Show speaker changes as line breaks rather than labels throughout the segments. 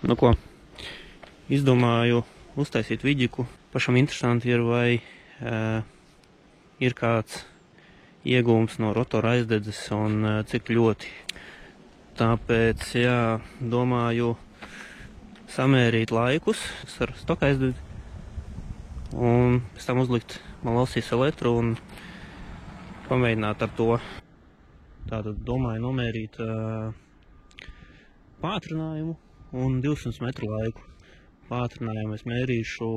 Nu ko, izdomāju uztaisīt vidžiku. Pašam interesanti ir, vai ir kāds iegūms no rotora aizdedzes un cik ļoti. Tāpēc, jā, domāju samērīt laikus ar stoka aizdedzi un pēc tam uzlikt Malossi Selectru un pamēģināt ar to. Tātad domāju nomērīt pātrinājumu un 200 metru laiku. Pātrinājumu es mērīšu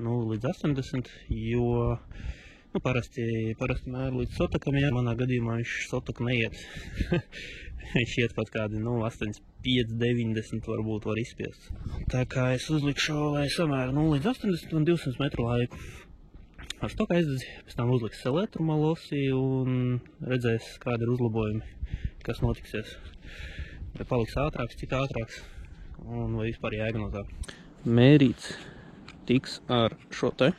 līdz 80, jo parasti mēru līdz sotakam, ja manā gadījumā viņš sotaku neiet. Viņš iet pat kādi 85, 90 varbūt var izspiest. Tā kā es uzlikšu, lai samēru līdz 80 un 200 metru laiku. Ar stoka aizdedzi, pēc tam uzliks Selectru Malossi un redzēs, kādi ir uzlabojumi, kas notiksies. Vai paliks ātrāks, cik ātrāks, un vai vispār jēga no tā. Mērīts tiks ar šo te.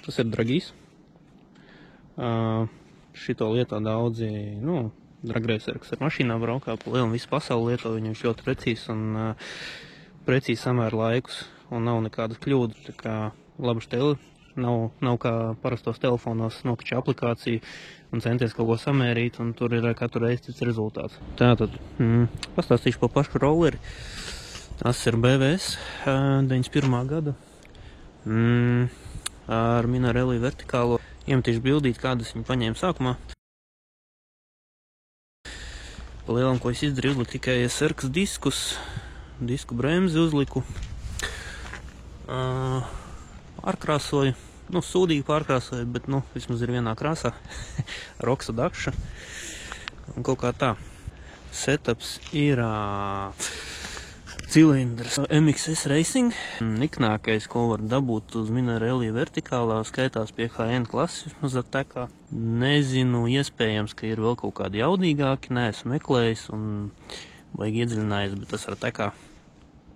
Tas ir dragīs. Šito lietā daudzi, dragreiseri, kas ar mašīnām braukā pa lielu visu pasauli lieto, viņš ļoti precīzs un precīzi samēr laikus, un nav nekādas kļūdas, tā kā labuši teli. Nav kā parastos telefonos nokača aplikācija un centies kaut ko samērīt, un tur ir katru reizi cits rezultāts. Tātad, pastāstīšu par pašu rolleri. Tas ir BVS 91. gada. Ar Minarelli vertikālo. Iemetīšu bildīt, kādas viņi paņēma sākumā. Pa lielam, ko es izdarīju, uzliku tikai SRX disku bremzi uzliku. Pārkrāsoju, sūdīgi pārkrāsoju, bet, vismaz ir vienā krāsā. Roksa dakša. Un kaut kā tā. Setups ir cilindrs MXS Racing. Niknākais, ko var dabūt uz Minarelli vertikālā, skaitās pie HN klases, vismaz attekā. Nezinu, iespējams, ka ir vēl kaut kādi jaudīgāki, neesmu meklējis un vajag iedziļinājies, bet tas ar tekā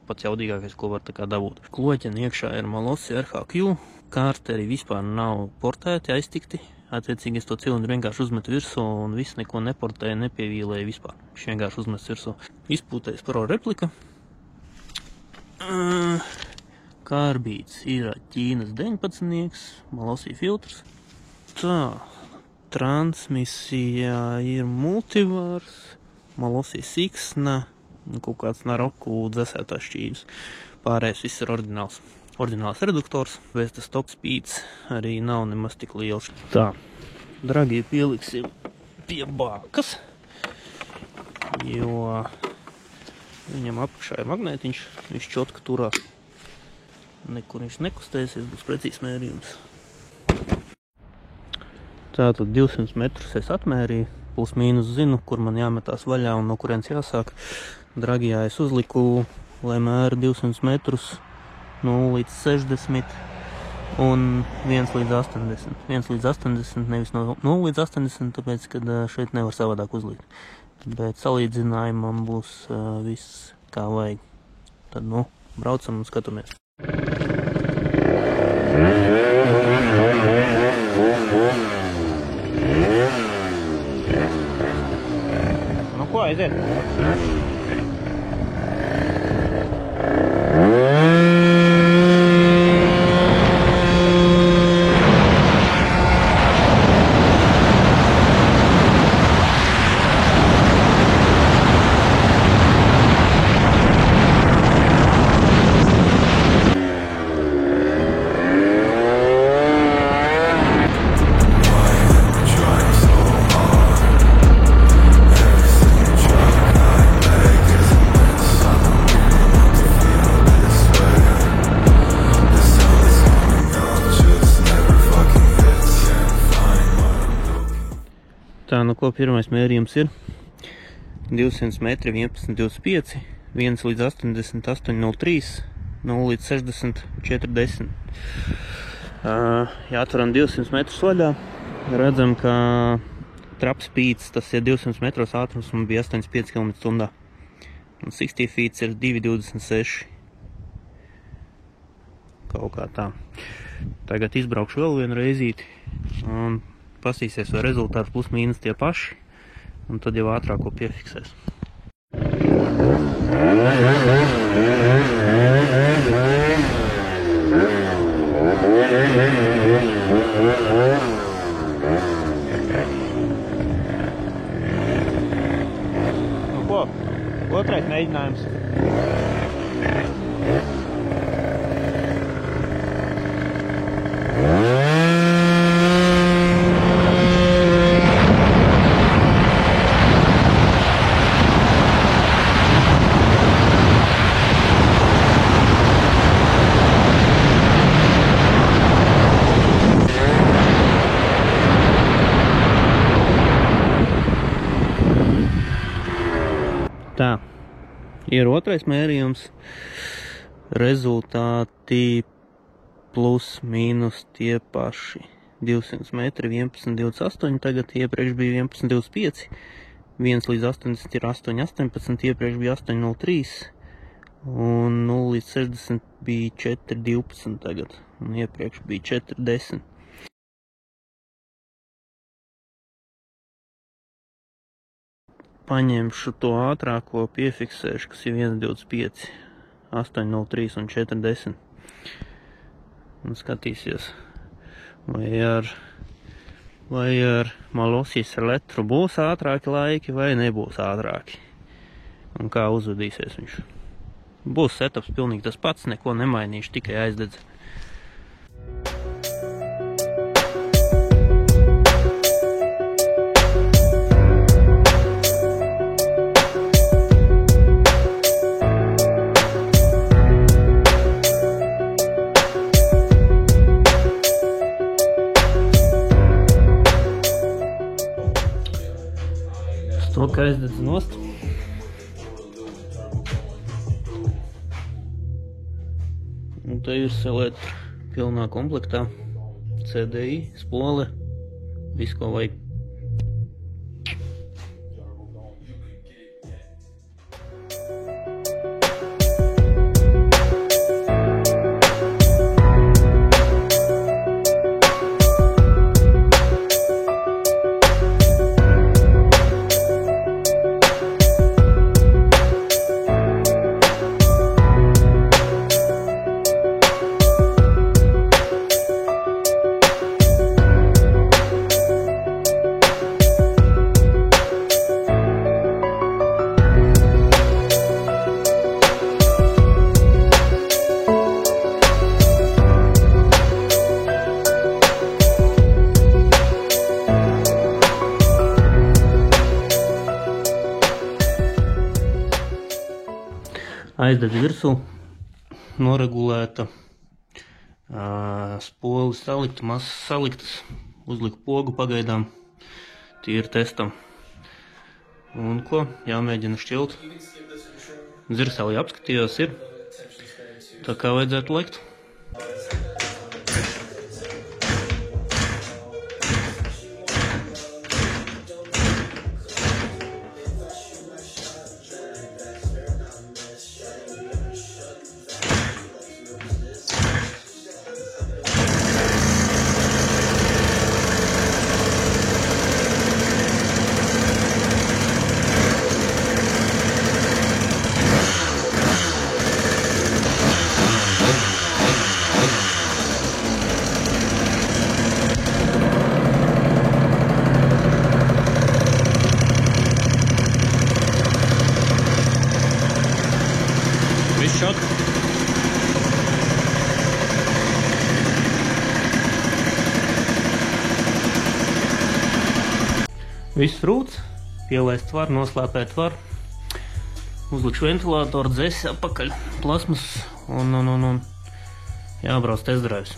pats jaudīgākais, ko var tā kā dabūt. Kloķeni iekšā ir Malossi RHQ, kārteri vispār nav portēti, aiztikti. Attiecīgi es to cilindru vienkārši uzmetu virsū un viss neko neportēja, nepievīlēja vispār. Viņš vienkārši uzmetu virsū. Izpūtējis Pro replika. Kārbīts ir Ķīnas 19, Malossi filtrs. Tā, transmisijā ir multivārs, Malossi Siksna, kaut kāds Naroku dzesētās šķīvis. Pārējais viss ir oriģināls. Oriģināls reduktors, Vestas top speeds arī nav nemaz tik liels. Tā, dragie pieliksim pie bākas, jo viņam apakšā ir magnētiņš, viņš čotka turās. Nekur viņš nekustēsies, būs precīzs mērījums. Tātad 200 metrus es atmērīju, plus mīnus zinu, kur man jāmetās vaļā un no kurienes jāsāk. Dragijā es uzliku, lai mēra 200 metrus, 0 līdz 60 un 1 līdz 80. 1 līdz 80, nevis no 0 līdz 80, tāpēc, kad šeit nevar savādāk uzlikt. Bet salīdzinājumam būs viss kā vajag. Tad, braucam un skatamies. Ko aiziet? Tā, ko pirmais mērījums ir 200 metri 11,25, 1 līdz 80, 8,03, 0 līdz 60, 40. Ja atveram 200 metrus vaļā, redzam, ka trap speeds, tas ir 200 metros ātrums un bija 85 km/h. Un 60 feet ir 2,26. Kaut kā tā. Tagad izbraukšu vēl vienu reizīti un pasīsies, vai rezultāti plus mīnus tie paši, un tad jau ātrāk ko piefiksēs. Nu ko? Otrais mēģinājums. Tā, ir otrais mērījums, rezultāti plus mīnus tie paši. 200 metri 11,28, tagad iepriekš bija 11,25, 1 līdz 80 ir 8,18, iepriekš bija 8,03, un 0 līdz 60 bija 4,12 tagad, un iepriekš bija 4,10. Paņemšu to ātrāko, piefiksēšu, kas ir 1,25, 8,03 un 4,10. Un skatīsies, vai ar Malosijas elektru būs ātrāki laiki vai nebūs ātrāki. Un kā uzvedīsies viņš. Būs setups pilnīgi tas pats, neko nemainīšu, tikai aizdedz. To, ka aizdedz nost. Un te ir selektra pilnā komplektā. CDI, spole, viss, ko vajag. Aizdedz virsū, noregulēta, spoles salikta, masas saliktas, uzliku pogu pagaidām, tīri testam. Un ko, jāmēģina šķilt. Dzirsēlī apskatījos ir, tā kā vajadzētu likt. Šok. Viss rūts, pielaist var, noslēpēt var. Uzlikšu ventilātoru, dzesi apakaļ, plasmas un jābrauc testdrives.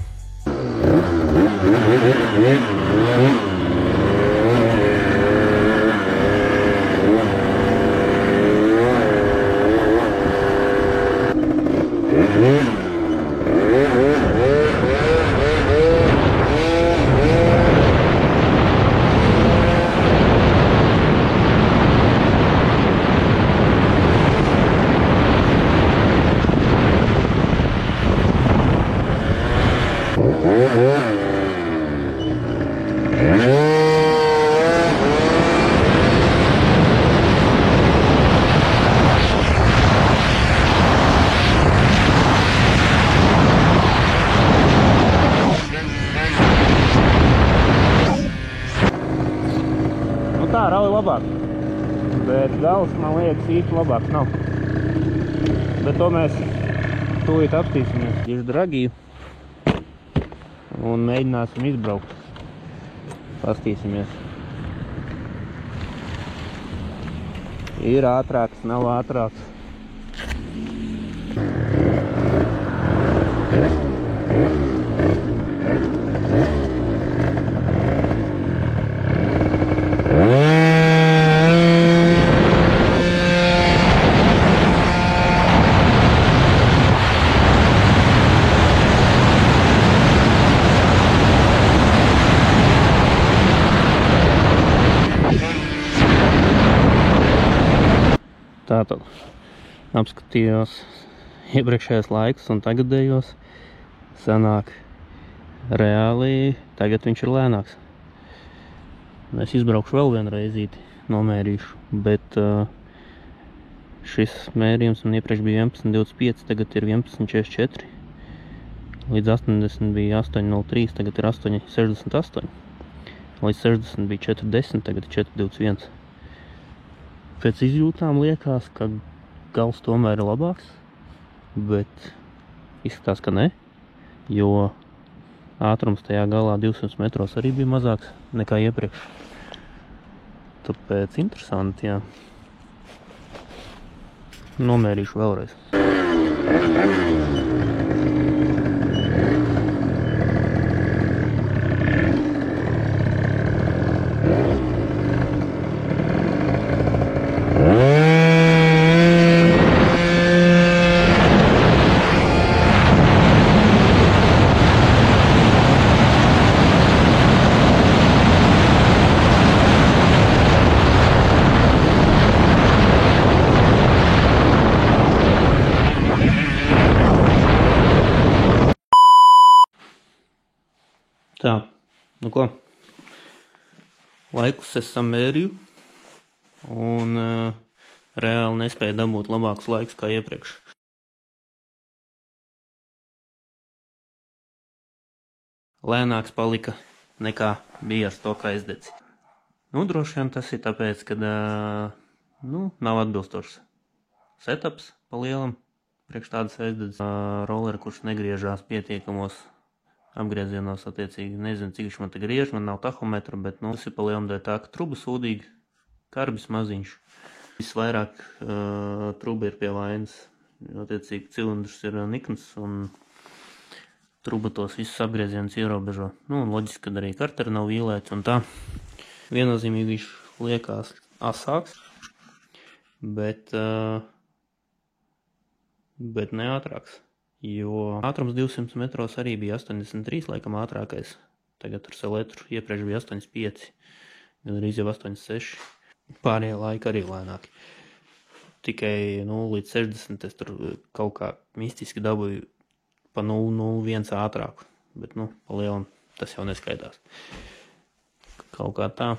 rauj labāk. Bet gals, man liekas, īsti labāks nav. Bet to mēs tūlīt apstīsimies. Ir dragiju. Un mēģināsim izbraukt. Pastīsimies. Ir ātrāks, nav ātrāks. Tātad apskatījos iepriekšējos laikus un tagadējos. Sanāk reāli, tagad viņš ir lēnāks. Es izbraukšu vēl vienu reizīti, nomērīšu, bet šis mērījums man iepriekš bija 11.25, tagad ir 11.44. Līdz 80 bija 8.03, tagad ir 8.68. Līdz 60 bija 4.10, tagad ir 4.21. Pēc izjūtām liekas, ka gals tomēr ir labāks, bet izskatās, ka ne, jo ātrums tajā galā 200 metros arī bija mazāks nekā iepriekš. Tāpēc interesanti, jā. Nomērīšu vēlreiz. Tā, nu ko, laikus es samērīju un reāli nespēju dabūt labākus laikus kā iepriekš. Lēnāks palika nekā bija ar to, kā aizdedzi. Nu, droši vien tas ir tāpēc, ka nav atbilstošs setups pa lielam priekš tādas aizdedzes. Rolleri, kurš negriežās pietiekamos apgriezienos attiecīgi, nezinu, cik viņš man te griež, man nav tahometra, bet, tas ir pa lielam dēļ tā, ka truba sūdīga, karbis maziņš. Visvairāk truba ir pie vainas, attiecīgi cilindrs ir nikns un truba tos visus apgriezienus ierobežo. Un loģiski, kad arī karteri nav vīlēti un tā. Viennozīmīgi viņš liekas asāks, bet ne ātrāks. Jo ātrums 200 metros arī bija 83, laikam ātrākais. Tagad ar seletru iepriekš bija 85, gan arī jau 86. Pārējie laiki arī lēnāki. Tikai līdz 60 es tur kaut kā mistiski dabūju pa 0,01 ātrāku. Bet, pa lielam tas jau neskaidās. Kaut kā tā.